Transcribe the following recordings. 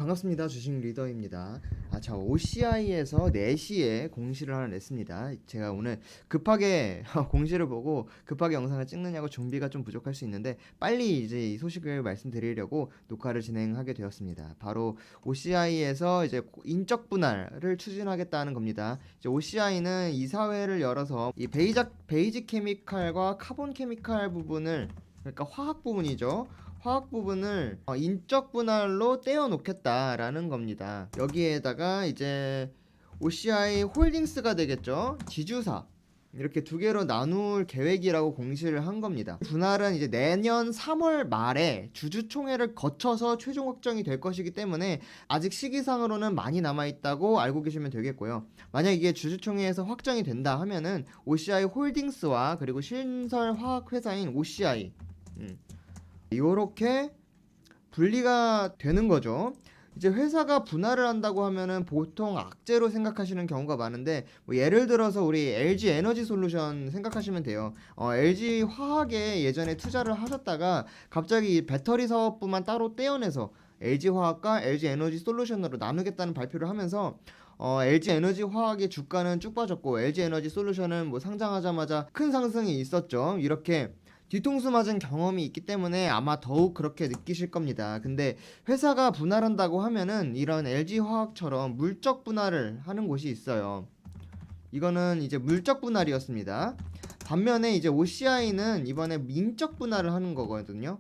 반갑습니다. 주식 리더입니다. 자, OCI에서 4시에 공시를 하나 냈습니다. 제가 오늘 급하게 공시를 보고 급하게 영상을 찍느냐고 준비가 좀 부족할 수 있는데 빨리 이제 이 소식을 말씀드리려고 녹화를 진행하게 되었습니다. 바로 OCI에서 이제 인적 분할을 추진하겠다는 겁니다. 이제 OCI는 이사회를 열어서 이 베이직 케미칼과 카본 케미칼 부분을, 그러니까 화학 부분이죠. 화학 부분을 인적 분할로 떼어 놓겠다라는 겁니다. 여기에다가 이제 OCI 홀딩스가 되겠죠. 지주사 이렇게 두 개로 나눌 계획이라고 공시를 한 겁니다. 분할은 이제 내년 3월 말에 주주총회를 거쳐서 최종 확정이 될 것이기 때문에 아직 시기상으로는 많이 남아 있다고 알고 계시면 되겠고요. 만약 이게 주주총회에서 확정이 된다 하면은 OCI 홀딩스와 그리고 신설 화학 회사인 OCI 요렇게 분리가 되는 거죠. 이제 회사가 분할을 한다고 하면은 보통 악재로 생각하시는 경우가 많은데, 뭐 예를 들어서 우리 LG 에너지 솔루션 생각하시면 돼요. LG 화학에 예전에 투자를 하셨다가 갑자기 이 배터리 사업부만 따로 떼어내서 LG 화학과 LG 에너지 솔루션으로 나누겠다는 발표를 하면서 LG 에너지 화학의 주가는 쭉 빠졌고 LG 에너지 솔루션은 뭐 상장하자마자 큰 상승이 있었죠. 이렇게 뒤통수 맞은 경험이 있기 때문에 아마 더욱 그렇게 느끼실 겁니다. 근데 회사가 분할한다고 하면은 이런 LG화학처럼 물적 분할을 하는 곳이 있어요. 이거는 이제 물적 분할이었습니다. 반면에 이제 OCI는 이번에 민적 분할을 하는 거거든요.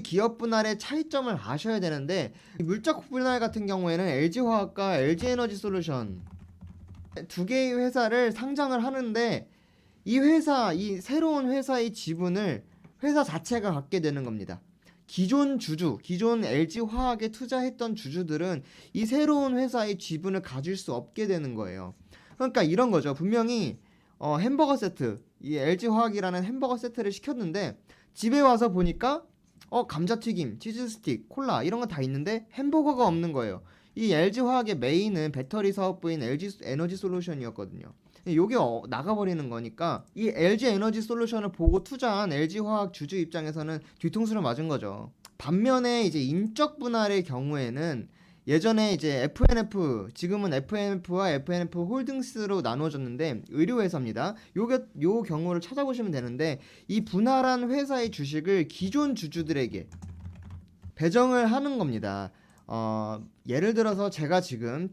기업 분할의 차이점을 아셔야 되는데, 이 물적 분할 같은 경우에는 LG화학과 LG에너지솔루션 두 개의 회사를 상장을 하는데, 이 새로운 회사의 지분을 회사 자체가 갖게 되는 겁니다. 기존 LG화학에 투자했던 주주들은 이 새로운 회사의 지분을 가질 수 없게 되는 거예요. 그러니까 이런 거죠. 분명히 햄버거 세트, 이 LG화학이라는 햄버거 세트를 시켰는데 집에 와서 보니까 감자튀김, 치즈 스틱, 콜라 이런 거 다 있는데 햄버거가 없는 거예요. 이 LG화학의 메인은 배터리 사업부인 LG 에너지 솔루션이었거든요. 요게 나가버리는 거니까 이 LG 에너지 솔루션을 보고 투자한 LG화학 주주 입장에서는 뒤통수를 맞은 거죠. 반면에 이제 인적 분할의 경우에는 예전에 이제 FNF, 지금은 FNF와 FNF 홀딩스로 나누어졌는데 의료회사입니다. 요 경우를 찾아보시면 되는데, 이 분할한 회사의 주식을 기존 주주들에게 배정을 하는 겁니다. 예를 들어서 제가 지금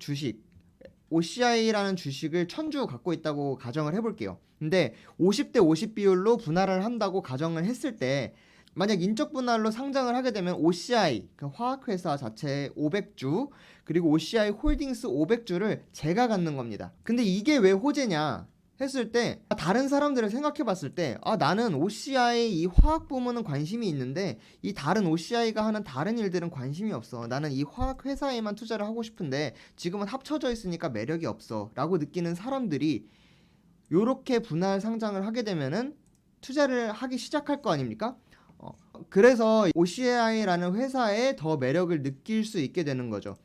OCI라는 주식을 1000주 갖고 있다고 가정을 해볼게요. 근데 50대 50 비율로 분할을 한다고 가정을 했을 때, 만약 인적 분할로 상장을 하게 되면 OCI, 그 화학회사 자체의 500주, 그리고 OCI 홀딩스 500주를 제가 갖는 겁니다. 근데 이게 왜 호재냐 했을 때, 다른 사람들을 생각해 봤을 때, 나는 OCI 이 화학 부문은 관심이 있는데 이 다른 OCI가 하는 다른 일들은 관심이 없어. 나는 이 화학 회사에만 투자를 하고 싶은데 지금은 합쳐져 있으니까 매력이 없어 라고 느끼는 사람들이 요렇게 분할 상장을 하게 되면은 투자를 하기 시작할 거 아닙니까? 그래서 OCI라는 회사에 더 매력을 느낄 수 있게 되는 거죠.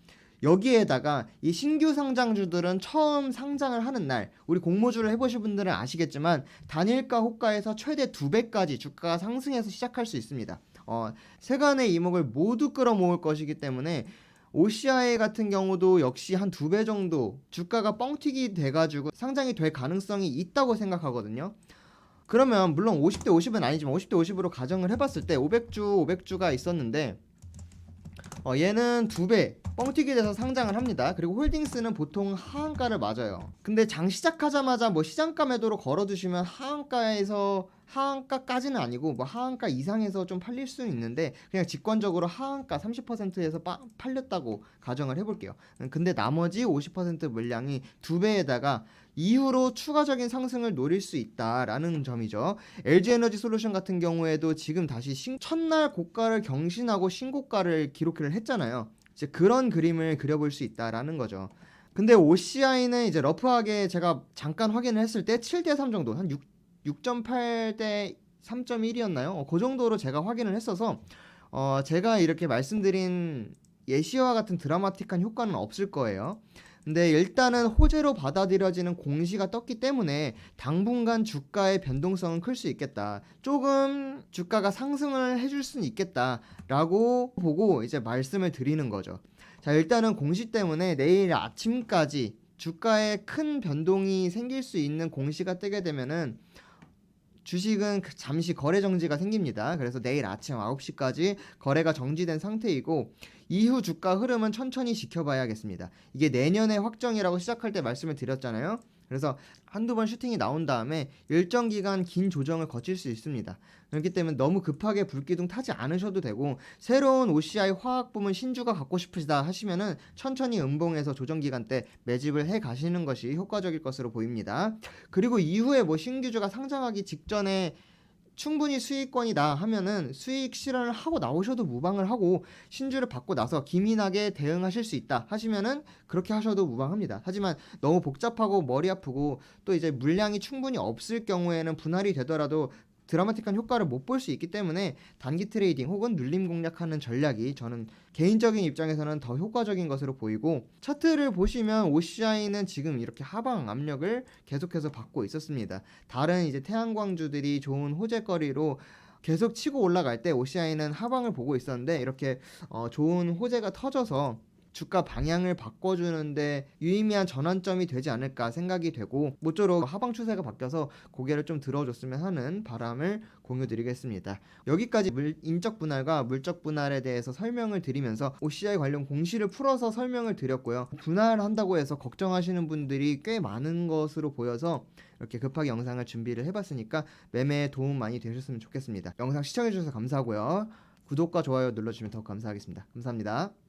여기에다가 이 신규 상장주들은 처음 상장을 하는 날, 우리 공모주를 해보신 분들은 아시겠지만 단일가 호가에서 최대 2배까지 주가가 상승해서 시작할 수 있습니다. 세간의 이목을 모두 끌어모을 것이기 때문에 OCI 같은 경우도 역시 한 2배 정도 주가가 뻥튀기 돼가지고 상장이 될 가능성이 있다고 생각하거든요. 그러면 물론 50대 50은 아니지만 50대 50으로 가정을 해봤을 때 500주가 있었는데 얘는 2배 뻥튀기 돼서 상장을 합니다. 그리고 홀딩스는 보통 하한가를 맞아요. 근데 장 시작하자마자 뭐 시장가 매도로 걸어두시면 하한가까지는 아니고 뭐 하한가 이상에서 좀 팔릴 수는 있는데, 그냥 직관적으로 하한가 30%에서 팔렸다고 가정을 해볼게요. 근데 나머지 50% 물량이 2배에다가 이후로 추가적인 상승을 노릴 수 있다라는 점이죠. LG에너지 솔루션 같은 경우에도 지금 다시 첫날 고가를 경신하고 신고가를 기록을 했잖아요. 이제 그런 그림을 그려볼 수 있다라는 거죠. 근데 OCI는 이제 러프하게 제가 잠깐 확인을 했을 때 7대3 정도, 한 6.8대 3.1이었나요? 그 정도로 제가 확인을 했어서 제가 이렇게 말씀드린 예시와 같은 드라마틱한 효과는 없을 거예요. 근데 일단은 호재로 받아들여지는 공시가 떴기 때문에 당분간 주가의 변동성은 클 수 있겠다. 조금 주가가 상승을 해줄 수는 있겠다라고 보고 이제 말씀을 드리는 거죠. 자, 일단은 공시 때문에 내일 아침까지 주가에 큰 변동이 생길 수 있는 공시가 뜨게 되면은 주식은 잠시 거래 정지가 생깁니다. 그래서 내일 아침 9시까지 거래가 정지된 상태이고 이후 주가 흐름은 천천히 지켜봐야겠습니다. 이게 내년의 확정이라고 시작할 때 말씀을 드렸잖아요. 그래서 한두 번 슈팅이 나온 다음에 일정 기간 긴 조정을 거칠 수 있습니다. 그렇기 때문에 너무 급하게 불기둥 타지 않으셔도 되고 새로운 OCI 화학 부문 신주가 갖고 싶으시다 하시면은 천천히 음봉에서 조정 기간 때 매집을 해 가시는 것이 효과적일 것으로 보입니다. 그리고 이후에 뭐 신규주가 상장하기 직전에 충분히 수익권이다 하면은 수익 실현을 하고 나오셔도 무방을 하고 신주를 받고 나서 기민하게 대응하실 수 있다 하시면은 그렇게 하셔도 무방합니다. 하지만 너무 복잡하고 머리 아프고 또 이제 물량이 충분히 없을 경우에는 분할이 되더라도 드라마틱한 효과를 못 볼 수 있기 때문에 단기 트레이딩 혹은 눌림 공략하는 전략이 저는 개인적인 입장에서는 더 효과적인 것으로 보이고 차트를 보시면 OCI는 지금 이렇게 하방 압력을 계속해서 받고 있었습니다. 다른 이제 태양광주들이 좋은 호재거리로 계속 치고 올라갈 때 OCI는 하방을 보고 있었는데 이렇게 좋은 호재가 터져서 주가 방향을 바꿔주는데 유의미한 전환점이 되지 않을까 생각이 되고 모쪼록 하방 추세가 바뀌어서 고개를 좀 들어줬으면 하는 바람을 공유드리겠습니다. 여기까지 인적 분할과 물적 분할에 대해서 설명을 드리면서 OCI 관련 공시를 풀어서 설명을 드렸고요. 분할한다고 해서 걱정하시는 분들이 꽤 많은 것으로 보여서 이렇게 급하게 영상을 준비를 해봤으니까 매매에 도움 많이 되셨으면 좋겠습니다. 영상 시청해주셔서 감사하고요. 구독과 좋아요 눌러주시면 더 감사하겠습니다. 감사합니다.